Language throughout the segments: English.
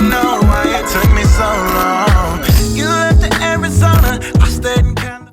know why it took me so long. You left to Arizona, I stayed in California.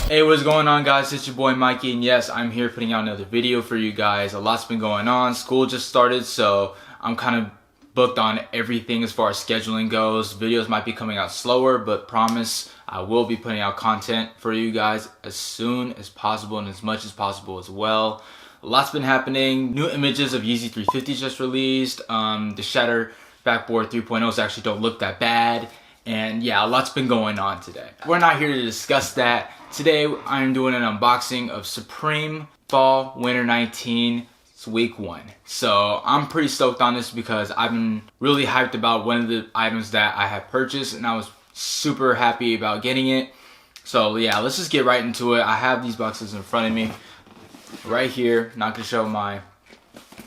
Hey, what's going on, guys? It's your boy Mikey, and yes, I'm here putting out another video for you guys. A lot's been going on. School just started, so I'm kind of booked on everything as far as scheduling goes. Videos might be coming out slower, but promise I will be putting out content for you guys as soon as possible and as much as possible as well. A lot's been happening. New images of Yeezy 350s just released. The Shatter Backboard 3.0s actually don't look that bad. And yeah, a lot's been going on today. We're not here to discuss that. Today, I'm doing an unboxing of Supreme Fall Winter 19. It's week 1. So I'm pretty stoked on this because I've been really hyped about one of the items that I have purchased, and I was super happy about getting it. So yeah, let's just get right into it. I have these boxes in front of me right here. Not gonna show my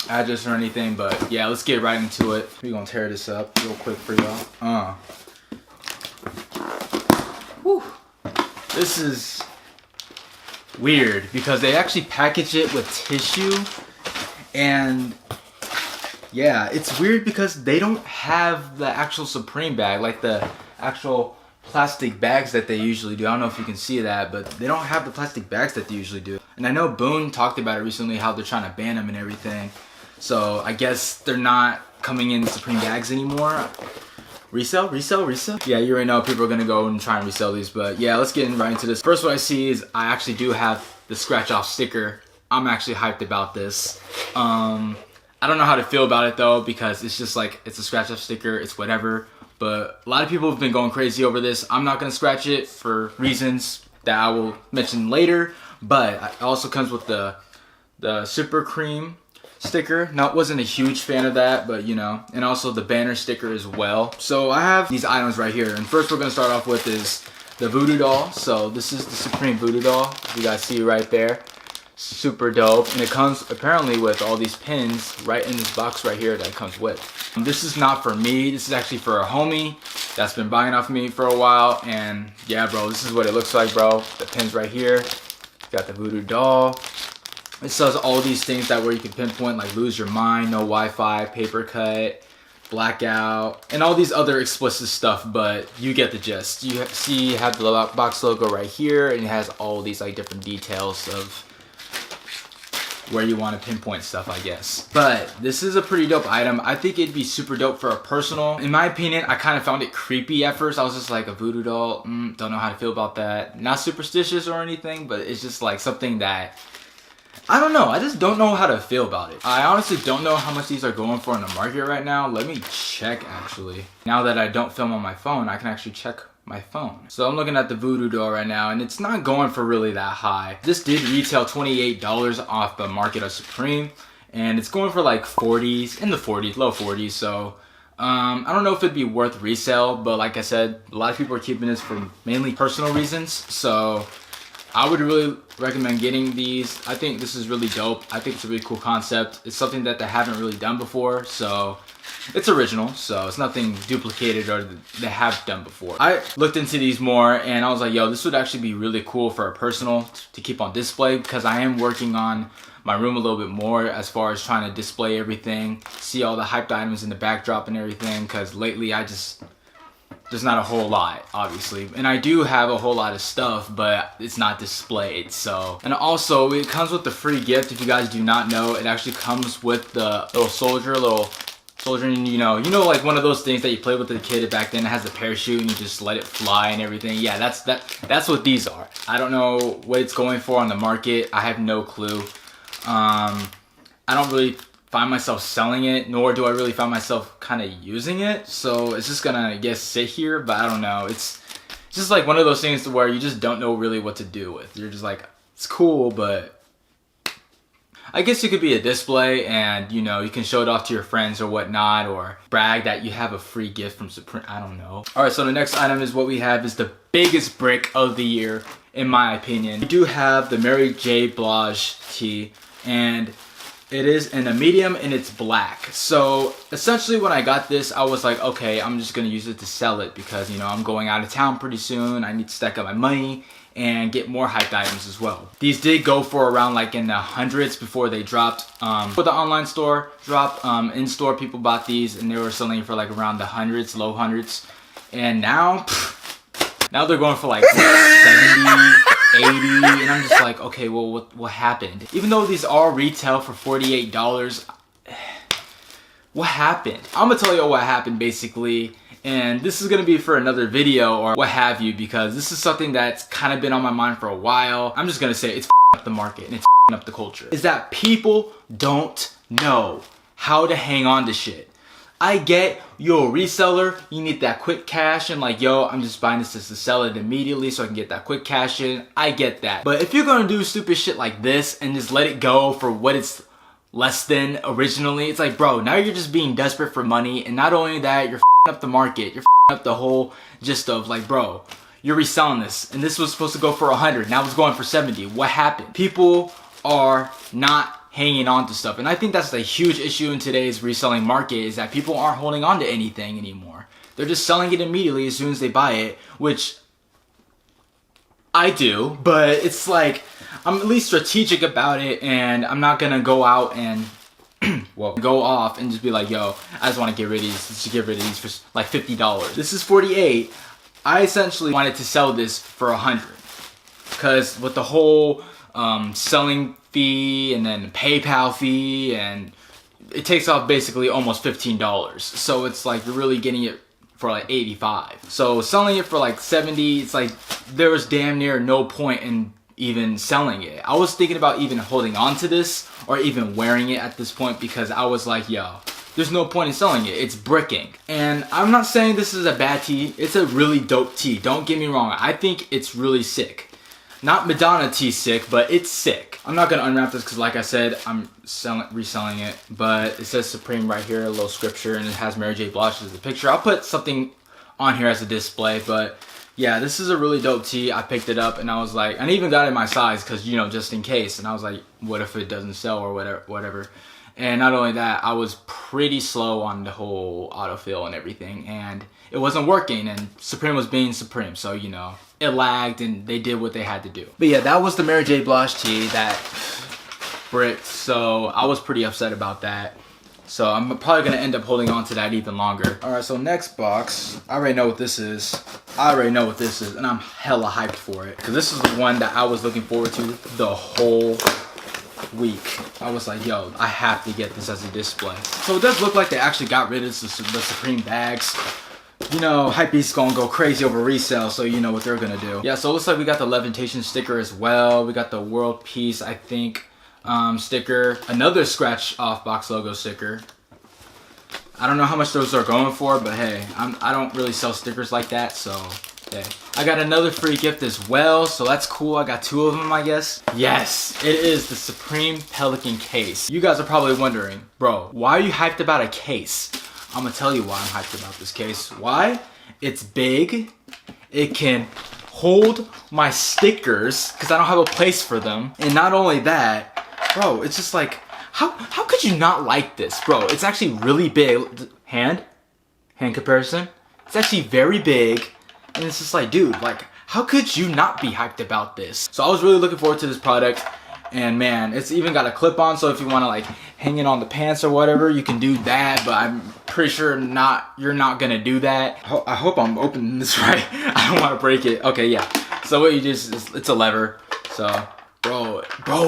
address or anything, but yeah, let's get right into it. We're gonna tear this up real quick for y'all. Whew. This is weird because they actually package it with tissue, and yeah, it's weird because they don't have the actual Supreme bag, like the actual plastic bags that they usually do. I don't know if you can see that, but they don't have the plastic bags that they usually do. And I know Boone talked about it recently, how they're trying to ban them and everything. So I guess they're not coming in Supreme bags anymore. Resell? Yeah, you already know people are gonna go and try and resell these, but yeah, let's get right into this. First, what I see is I actually do have the scratch off sticker. I'm actually hyped about this. I don't know how to feel about it though, because it's just like, it's a scratch off sticker, it's whatever. But a lot of people have been going crazy over this. I'm not gonna scratch it for reasons that I will mention later, but it also comes with the Super Cream sticker. Now, wasn't a huge fan of that, but you know, and also the banner sticker as well. So I have these items right here, and first we're gonna start off with is the Voodoo doll. So this is the Supreme Voodoo doll. You guys see right there. Super dope, and it comes apparently with all these pins right in this box right here that it comes with. This is not for me, this is actually for a homie that's been buying off me for a while, and yeah bro, this is what it looks like, bro. The pins right here, got the Voodoo doll. It says all these things that where you can pinpoint, like lose your mind, no Wi-Fi, paper cut, blackout, and all these other explicit stuff, but you get the gist. You see, you have the box logo right here, and it has all these like different details of where you want to pinpoint stuff, I guess. But this is a pretty dope item. I think it'd be super dope for a personal. In my opinion, I kind of found it creepy at first. I was just like, a voodoo doll, don't know how to feel about that. Not superstitious or anything, but it's just like something that, I don't know. I just don't know how to feel about it. I honestly don't know how much these are going for in the market right now. Let me check actually. Now that I don't film on my phone, I can actually check my phone. So I'm looking at the Voodoo doll right now, and it's not going for really that high. This did retail $28 off the market of Supreme, and it's going for like 40s, in the 40s, low 40s. So I don't know if it'd be worth resale, but like I said, a lot of people are keeping this for mainly personal reasons. So I would really recommend getting these. I think this is really dope. I think it's a really cool concept. It's something that they haven't really done before, so it's original, so it's nothing duplicated or they have done before. I looked into these more, and I was like, yo, this would actually be really cool for a personal to keep on display, because I am working on my room a little bit more as far as trying to display everything, see all the hyped items in the backdrop and everything, because lately there's not a whole lot, obviously. And I do have a whole lot of stuff, but it's not displayed, so. And also, it comes with the free gift. If you guys do not know, it actually comes with the little soldier, and you know, like one of those things that you played with the kid back then. It has the parachute and you just let it fly and everything. Yeah, that's what these are. I don't know what it's going for on the market. I have no clue. I don't really find myself selling it, nor do I really find myself kind of using it. So it's just gonna, I guess, sit here, but I don't know. It's just like one of those things where you just don't know really what to do with. You're just like, it's cool, but I guess it could be a display, and you know, you can show it off to your friends or whatnot, or brag that you have a free gift from Supreme. I don't know. Alright, so the next item is what we have is the biggest brick of the year, in my opinion. We do have the Mary J. Blige tee, and it is in a medium and it's black. So essentially when I got this, I was like, okay, I'm just gonna use it to sell it because, you know, I'm going out of town pretty soon. I need to stack up my money, and get more hyped items as well. These did go for around like in the hundreds before they dropped. For the online store dropped, in store people bought these and they were selling for like around the hundreds, low hundreds. And now they're going for like 70, 80, and I'm just like, okay, well, what happened? Even though these all retail for $48, what happened? I'm gonna tell you what happened basically, and this is gonna be for another video or what have you, because this is something that's kind of been on my mind for a while. I'm just gonna say it's up the market and it's up the culture. Is that people don't know how to hang on to shit. I get, you're a reseller, you need that quick cash and like, yo, I'm just buying this just to sell it immediately so I can get that quick cash in. I get that. But if you're gonna do stupid shit like this and just let it go for what it's less than originally, it's like, bro, now you're just being desperate for money. And not only that, you're up the market, you're up the whole gist of like, bro, you're reselling this and this was supposed to go for 100, now it's going for 70. What happened? People are not hanging on to stuff, and I think that's a huge issue in today's reselling market, is that people aren't holding on to anything anymore. They're just selling it immediately as soon as they buy it, which I do, but it's like I'm at least strategic about it, and I'm not gonna go out and well, go off and just be like, yo, I just want to get rid of these. Let's just get rid of these for like $50. This is 48. I essentially wanted to sell this for 100 because with the whole selling fee and then PayPal fee, and it takes off basically almost $15. So it's like you're really getting it for like 85. So selling it for like 70, it's like there was damn near no point in even selling it. I was thinking about even holding on to this or even wearing it at this point, because I was like, yo, there's no point in selling it. It's bricking. And I'm not saying this is a bad tee. It's a really dope tee. Don't get me wrong. I think it's really sick. Not Madonna tee sick, but it's sick. I'm not gonna unwrap this because like I said, I'm reselling it, but it says Supreme right here, a little scripture, and it has Mary J. Blige as the picture. I'll put something on here as a display, but yeah, this is a really dope tee. I picked it up and I was like, and I even got it in my size because, you know, just in case. And I was like, what if it doesn't sell or whatever. And not only that, I was pretty slow on the whole autofill and everything, and it wasn't working, and Supreme was being Supreme, so you know, it lagged and they did what they had to do. But yeah, that was the Mary J. Blige tee that bricked, so I was pretty upset about that. So I'm probably gonna end up holding on to that even longer. Alright, so next box, I already know what this is. And I'm hella hyped for it, because this is the one that I was looking forward to the whole week. I was like, yo, I have to get this as a display. So it does look like they actually got rid of the Supreme bags. You know, Hypebeast's gonna go crazy over resale, so you know what they're gonna do. Yeah, so it looks like we got the Levitation sticker as well. We got the World Peace, I think, sticker. Another scratch off box logo sticker. I don't know how much those are going for, but hey, I don't really sell stickers like that, so hey. I got another free gift as well, so that's cool. I got 2 of them, I guess. Yes, it is the Supreme Pelican case. You guys are probably wondering, bro, why are you hyped about a case? I'm gonna tell you why I'm hyped about this case. Why? It's big. It can hold my stickers because I don't have a place for them. And not only that, bro, it's just like, how could you not like this, bro? It's actually really big. Hand comparison. It's actually very big. And it's just like, dude, like, how could you not be hyped about this? So I was really looking forward to this product. And man, it's even got a clip on, so if you want to like hang it on the pants or whatever, you can do that, but I'm pretty sure you're not gonna do that. I hope I'm opening this right. I don't want to break it. Okay, yeah. So what you just, it's a lever. So bro,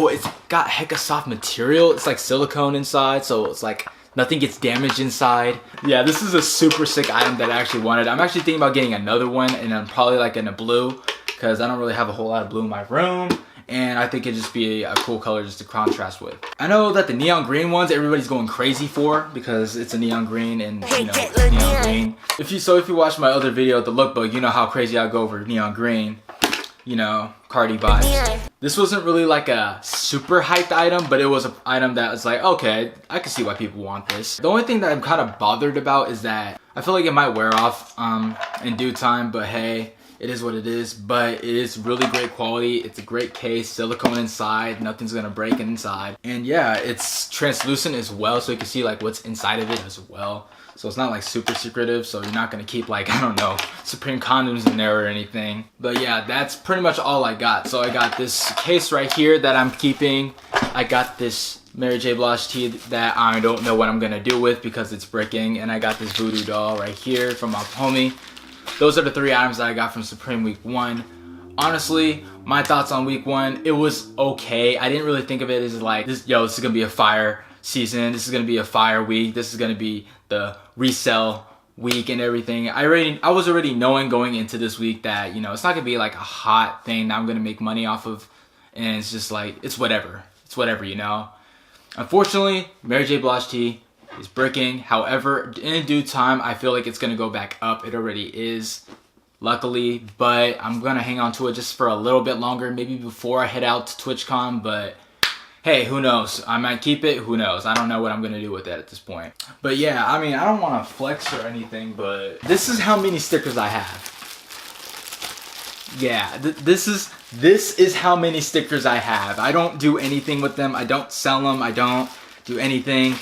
it's got hecka soft material. It's like silicone inside, so it's like nothing gets damaged inside. Yeah, this is a super sick item that I actually wanted. I'm actually thinking about getting another one, and then probably like in a blue, because I don't really have a whole lot of blue in my room. And I think it'd just be a cool color just to contrast with. I know that the neon green ones everybody's going crazy for because it's a neon green and you know, neon green. If you watch my other video, the lookbook, you know how crazy I go over neon green. You know, Cardi vibes. This wasn't really like a super hyped item, but it was an item that was like, okay, I can see why people want this. The only thing that I'm kind of bothered about is that I feel like it might wear off in due time, but hey, it is what it is. But it is really great quality. It's a great case, silicone inside, nothing's gonna break inside. And yeah, it's translucent as well, so you can see like what's inside of it as well. so it's not like super secretive, so you're not gonna keep like, I don't know, Supreme condoms in there or anything. But yeah, that's pretty much all I got. So I got this case right here that I'm keeping. I got this Mary J. Blige tee that I don't know what I'm gonna do with because it's bricking, and I got this voodoo doll right here from my homie. Those are the 3 items that I got from Supreme week 1. Honestly, my thoughts on week 1, it was okay. I didn't really think of it as like, this is gonna be a fire season, this is gonna be a fire week, this is gonna be the resell week and everything. I was already knowing going into this week that, you know, it's not gonna be like a hot thing that I'm gonna make money off of, and it's just like, it's whatever, you know. Unfortunately, Mary J. Blige tee is bricking. However, in due time, I feel like it's gonna go back up. It already is, luckily, but I'm gonna hang on to it just for a little bit longer, maybe before I head out to TwitchCon. But hey, who knows? I might keep it, who knows? I don't know what I'm gonna do with it at this point. But yeah, I mean, I don't wanna flex or anything, but this is how many stickers I have. Yeah, this is how many stickers I have. I don't do anything with them. I don't sell them. I don't do anything.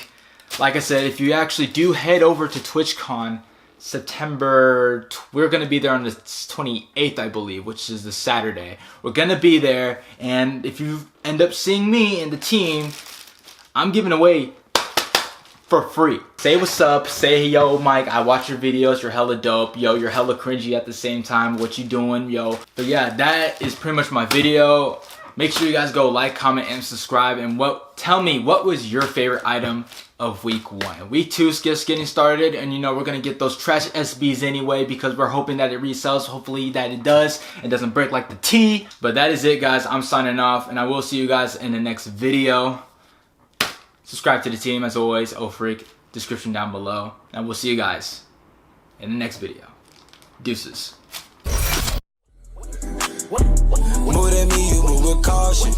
Like I said, if you actually do head over to TwitchCon September, we're gonna be there on the 28th, I believe, which is the Saturday. We're gonna be there, and if you end up seeing me and the team, I'm giving away for free. Say what's up, say, yo, Mike, I watch your videos, you're hella dope, yo, you're hella cringy at the same time, what you doing, yo. But yeah, that is pretty much my video. Make sure you guys go like, comment, and subscribe, and tell me, what was your favorite item of week 1? Week 2 is just getting started, and you know, we're gonna get those trash SBs anyway, because we're hoping that it resells. Hopefully that it does. It doesn't break like the T. But that is it, guys. I'm signing off, and I will see you guys in the next video. Subscribe to the team as always, freak, description down below. And we'll see you guys in the next video. Deuces. Move to me, you move with caution.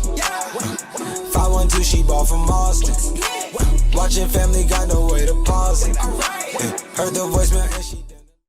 512, she bought from Austin. Watching Family, got no way to pause it. Heard the voicemail and she